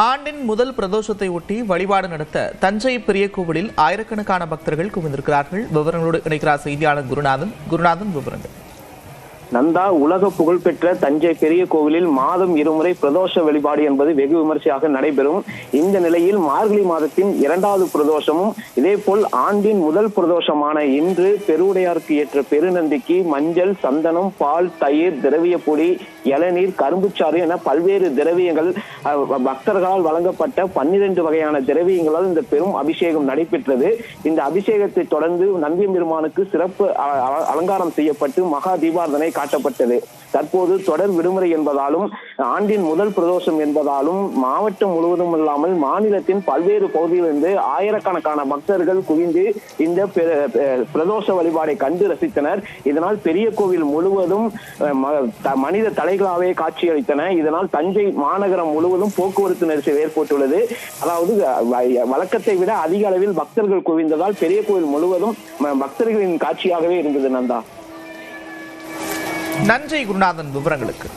ஆண்டின் முதல் பிரதோஷத்தை ஒட்டி வழிபாடு நடத்த தஞ்சை பெரிய கோவிலில் ஆயிரக்கணக்கான பக்தர்கள் குவிந்திருக்கிறார்கள். விவரங்களோடு இணைக்கிறார் செய்தியாளர் குருநாதன். விவரங்கள். நந்தா, உலக புகழ்பெற்ற தஞ்சை பெரிய கோவிலில் மாதம் இருமுறை பிரதோஷ வழிபாடு என்பது வெகு விமர்சையாக நடைபெறும். இந்த நிலையில் மார்கழி மாதத்தின் 2வது பிரதோஷமும் இதேபோல் ஆண்டின் முதல் பிரதோஷமான இன்று பெருவுடையாருக்கு ஏற்ற பெருநந்திக்கு மஞ்சள், சந்தனம், பால், தயிர், திரவிய பொடி, இளநீர், கரும்புச்சாறு என பல்வேறு திரவியங்கள் பக்தர்களால் வழங்கப்பட்ட 12 வகையான திரவியங்களால் இந்த பெரும் அபிஷேகம் நடைபெற்றது. இந்த அபிஷேகத்தை தொடர்ந்து நந்தி பெருமானுக்கு சிறப்பு அலங்காரம் செய்யப்பட்டு மகா தீபாரதனை காட்டப்பட்டது. தற்போது தொடர் விடுமுறை என்பதாலும் ஆண்டின் முதல் பிரதோஷம் என்பதாலும் மாவட்டம் முழுவதும் இல்லாமல் மாநிலத்தின் பல்வேறு பகுதிகளிலிருந்து ஆயிரக்கணக்கான பக்தர்கள் குவிந்து இந்த பிரதோஷ வழிபாடை கண்டு ரசித்தனர். இதனால் பெரிய கோவில் முழுவதும் மனித தலைகளாகவே காட்சியளித்தன. இதனால் தஞ்சை மாநகரம் முழுவதும் போக்குவரத்து நெரிசல் ஏற்பட்டுள்ளது. அதாவது வழக்கத்தை விட அதிக அளவில் பக்தர்கள் குவிந்ததால் பெரிய கோவில் முழுவதும் பக்தர்களின் காட்சியாகவே இருந்தது. நந்தா, நன்றி குருநாதன் விவரங்களுக்கு.